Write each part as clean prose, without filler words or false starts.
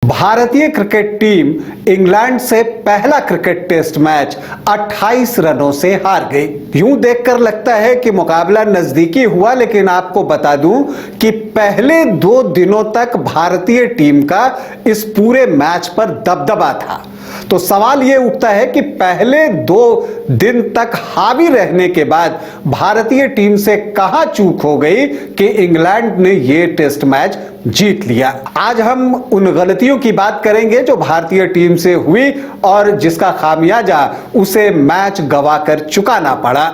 भारतीय cricket team England से पहला क्रिकेट टेस्ट मैच 28 रनों से हार गई। यूं देखकर लगता है कि मुकाबला नजदीकी हुआ, लेकिन आपको बता दूं कि पहले 2 दिनों तक भारतीय टीम का इस पूरे मैच पर दबदबा था। तो सवाल यह उठता है कि पहले 2 दिन तक हावी रहने के बाद भारतीय टीम से कहां चूक हो गई कि इंग्लैंड ने यह टेस्ट मैच जीत लिया। आज हम उन गलतियों की बात करेंगे जो भारतीय टीम से हुई और जिसका खामियाजा उसे मैच गंवाकर चुकाना पड़ा।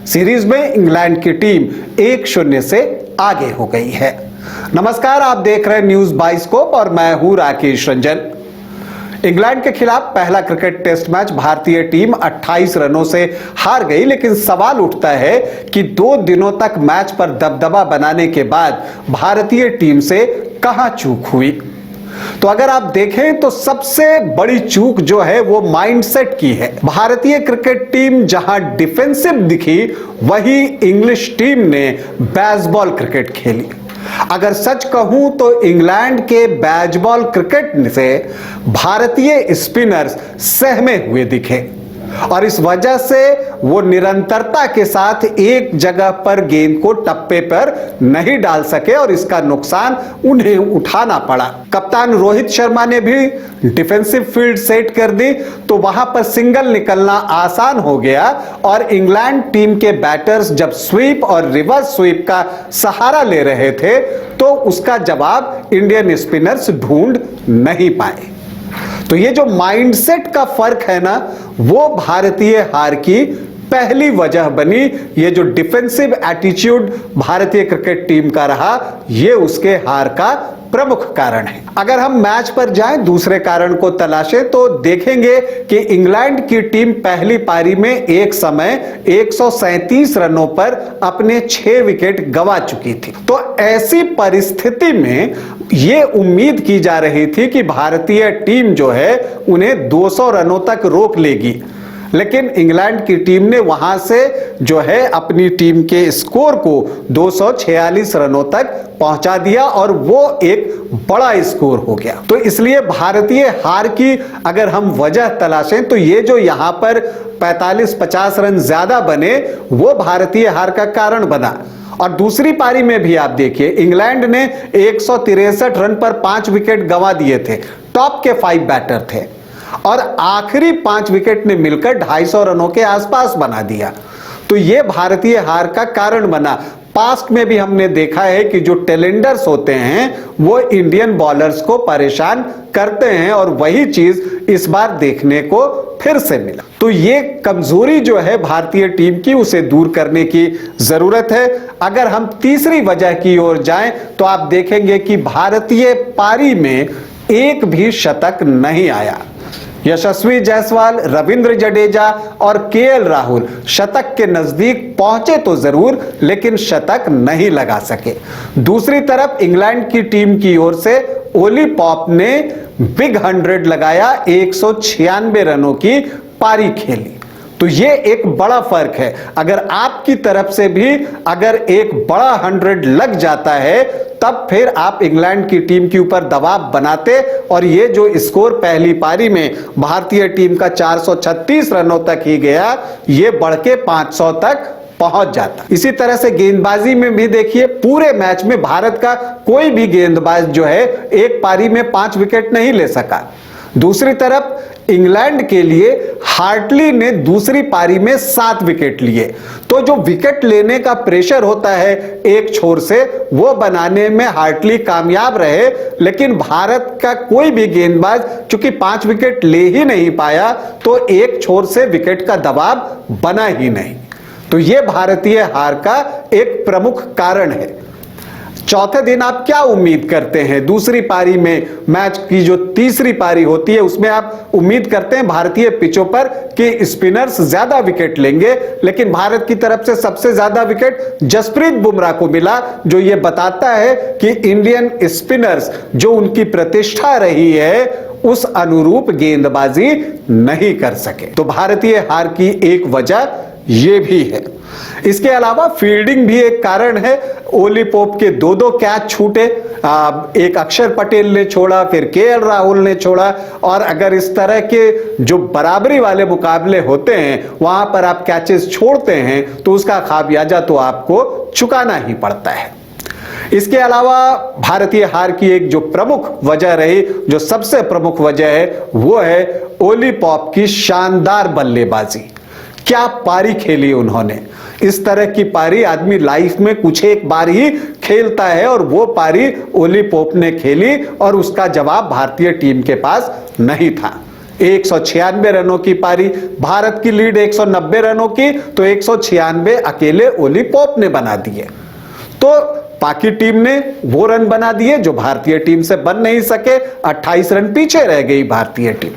सीरीज में इंग्लैंड की टीम 1-0 से आगे हो गई है। नमस्कार, आप देख रहे हैं न्यूज बाइस्कोप और मैं हूं राकेश रंजन। इंग्लैंड के खिलाफ पहला क्रिकेट टेस्ट मैच भारतीय टीम 28 रनों से हार गई, लेकिन सवाल उठता है कि 2 दिनों तक मैच पर दबदबा बनाने के बाद भारतीय टीम से कहां चूक हुई। तो अगर आप देखें तो सबसे बड़ी चूक जो है वो माइंडसेट की है। भारतीय क्रिकेट टीम जहां डिफेंसिव दिखी, वही इंग्लिश टीम ने बेसबॉल क्रिकेट खेली। अगर सच कहूं तो इंग्लैंड के बेसबॉल क्रिकेट से भारतीय स्पिनर्स सहमे हुए दिखे और इस वजह से वो निरंतरता के साथ एक जगह पर गेंद को टप्पे पर नहीं डाल सके और इसका नुकसान उन्हें उठाना पड़ा। कप्तान रोहित शर्मा ने भी डिफेंसिव फील्ड सेट कर दी तो वहां पर सिंगल निकलना आसान हो गया और इंग्लैंड टीम के बैटर्स जब स्वीप और रिवर्स स्वीप का सहारा ले रहे थे तो उसका जवाब इंडियन स्पिनर्स ढूंढ नहीं पाए। तो ये जो माइंडसेट का फर्क है ना, वो भारतीय हार की पहली वजह बनी। ये जो डिफेंसिव एटीट्यूड भारतीय क्रिकेट टीम का रहा, ये उसके हार का प्रमुख कारण है। अगर हम मैच पर जाएं, दूसरे कारण को तलाशें तो देखेंगे कि इंग्लैंड की टीम पहली पारी में एक समय 137 रनों पर अपने 6 विकेट गंवा चुकी थी। तो ऐसी परिस्थिति में यह उम्मीद की जा रही थी कि भारतीय टीम जो है उन्हें 200 रनों तक रोक लेगी, लेकिन इंग्लैंड की टीम ने वहां से जो है अपनी टीम के स्कोर को 246 रनों तक पहुंचा दिया और वो एक बड़ा स्कोर हो गया। तो इसलिए भारतीय हार की अगर हम वजह तलाशें तो ये जो यहां पर 45-50 रन ज्यादा बने वो भारतीय हार का कारण बना। और दूसरी पारी में भी आप देखिए, इंग्लैंड ने 163 रन पर 5 विकेट गंवा दिए थे। टॉप के 5 बैटर थे और आखिरी 5 विकेट ने मिलकर 250 रनों के आसपास बना दिया। तो यह भारतीय हार का कारण बना। पास्ट में भी हमने देखा है कि जो टेलेंडर्स होते हैं वो इंडियन बॉलर्स को परेशान करते हैं और वही चीज इस बार देखने को फिर से मिला। तो ये कमजोरी जो है भारतीय टीम की, उसे दूर करने की जरूरत है। अगर हम तीसरी वजह की ओर जाएं तो आप देखेंगे कि भारतीय पारी में एक भी शतक नहीं आया। यशस्वी जायसवाल, रविंद्र जडेजा और केएल राहुल शतक के नजदीक पहुंचे तो जरूर, लेकिन शतक नहीं लगा सके। दूसरी तरफ इंग्लैंड की टीम की ओर से ओली पॉप ने बिग 100 लगाया, 196 रनों की पारी खेली। तो ये एक बड़ा फर्क है। अगर आपकी तरफ से भी अगर एक बड़ा 100 लग जाता है तब फिर आप इंग्लैंड की टीम के ऊपर दबाव बनाते और ये जो स्कोर पहली पारी में भारतीय टीम का 436 रनों तक ही गया, ये बढ़ के 500 तक पहुंच जाता। इसी तरह से गेंदबाजी में भी देखिए, पूरे मैच में भारत का कोई भी गेंदबाज जो है एक पारी में 5 विकेट नहीं ले सका। दूसरी तरफ इंग्लैंड के लिए हार्टली ने दूसरी पारी में 7 विकेट लिए। तो जो विकेट लेने का प्रेशर होता है एक छोर से, वो बनाने में हार्टली कामयाब रहे, लेकिन भारत का कोई भी गेंदबाज चूंकि 5 विकेट ले ही नहीं पाया तो एक छोर से विकेट का दबाव बना ही नहीं। तो यह भारतीय हार का एक प्रमुख कारण है। चौथे दिन आप क्या उम्मीद करते हैं? दूसरी पारी में मैच की जो तीसरी पारी होती है उसमें आप उम्मीद करते हैं भारतीय पिचों पर कि स्पिनर्स ज्यादा विकेट लेंगे, लेकिन भारत की तरफ से सबसे ज्यादा विकेट जसप्रीत बुमराह को मिला, जो यह बताता है कि इंडियन स्पिनर्स जो उनकी प्रतिष्ठा रही है उस अनुरूप गेंदबाजी नहीं कर सके। तो भारतीय हार की एक वजह ये भी है। इसके अलावा फील्डिंग भी एक कारण है। ओली पोप के दो कैच छूटे, एक अक्षर पटेल ने छोड़ा, फिर केएल राहुल ने छोड़ा, और अगर इस तरह के जो बराबरी वाले मुकाबले होते हैं वहां पर आप कैचेस छोड़ते हैं तो उसका खामियाजा तो आपको चुकाना ही पड़ता है। इसके अलावा भारतीय हार की एक जो प्रमुख वजह रही, जो सबसे प्रमुख वजह है, वो है ओली पोप की शानदार बल्लेबाजी। क्या पारी खेली उन्होंने। इस तरह की पारी आदमी लाइफ में कुछ एक बार ही खेलता है, और वो पारी ओली पोप ने खेली और उसका जवाब भारतीय टीम के पास नहीं था। 196 रनों की पारी, भारत की लीड 190 रनों की, तो 196 अकेले ओली पोप ने बना दिए। तो बाकी टीम ने वो रन बना दिए जो भारतीय टीम से बन नहीं सके, 28 रन पीछे रह गई भारतीय टीम।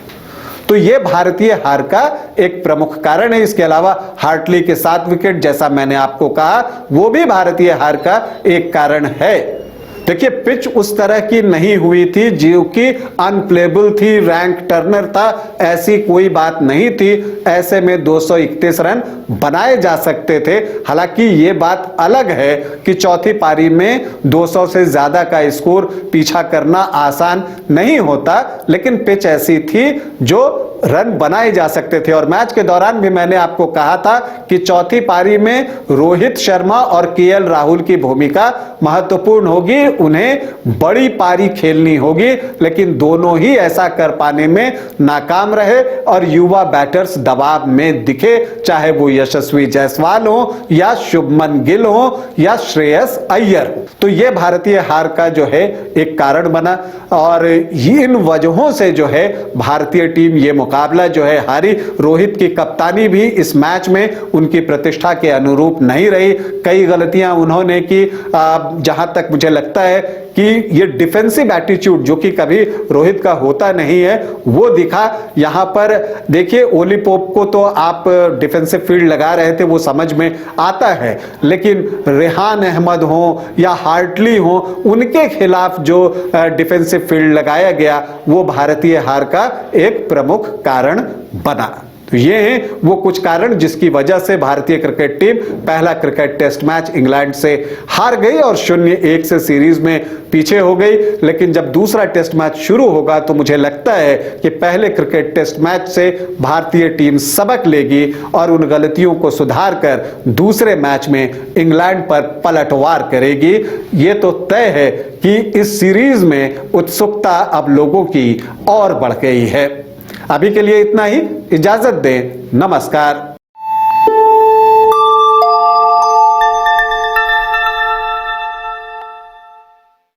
तो यह भारतीय हार का एक प्रमुख कारण है। इसके अलावा हार्टली के 7 विकेट, जैसा मैंने आपको कहा, वो भी भारतीय हार का एक कारण है। देखिए, पिच उस तरह की नहीं हुई थी जो कि अनप्लेबल थी, रैंक टर्नर था, ऐसी कोई बात नहीं थी। ऐसे में 231 रन बनाए जा सकते थे। हालांकि ये बात अलग है कि चौथी पारी में 200 से ज्यादा का स्कोर पीछा करना आसान नहीं होता, लेकिन पिच ऐसी थी जो रन बनाए जा सकते थे। और मैच के दौरान भी मैंने आपको कहा था कि चौथी पारी में रोहित शर्मा और केएल राहुल की भूमिका महत्वपूर्ण होगी, उन्हें बड़ी पारी खेलनी होगी, लेकिन दोनों ही ऐसा कर पाने में नाकाम रहे और युवा बैटर्स दबाव में दिखे, चाहे वो यशस्वी जायसवाल हो या शुभमन गिल हो या श्रेयस अय्यर। तो यह भारतीय हार का जो है एक कारण बना, और इन वजहों से जो है भारतीय टीम ये मुकाबला जो है हारी। रोहित की कप्तानी भी इस मैच में उनकी प्रतिष्ठा के अनुरूप नहीं रही। कई गलतियां उन्होंने की, जहां तक मुझे लगता है कि ये डिफेंसिव एटीट्यूड जो कि कभी रोहित का होता नहीं है, वो दिखा यहां पर। देखिए, ओली पोप को तो आप डिफेंसिव फील्ड लगा रहे थे, वो समझ में आता है, लेकिन रेहान अहमद हो या हार्टली हो, उनके खिलाफ जो डिफेंसिव फील्ड लगाया गया वो भारतीय हार का एक प्रमुख कारण बना। तो ये हैं वो कुछ कारण जिसकी वजह से भारतीय क्रिकेट टीम पहला क्रिकेट टेस्ट मैच इंग्लैंड से हार गई और 0-1 से सीरीज में पीछे हो गई। लेकिन जब दूसरा टेस्ट मैच शुरू होगा तो मुझे लगता है कि पहले क्रिकेट टेस्ट मैच से भारतीय टीम सबक लेगी और उन गलतियों को सुधार कर दूसरे मैच में इंग्लैंड पर पलटवार करेगी। ये तो तय है कि इस सीरीज में उत्सुकता अब लोगों की और बढ़ गई है। अभी के लिए इतना ही, इजाजत दें, नमस्कार।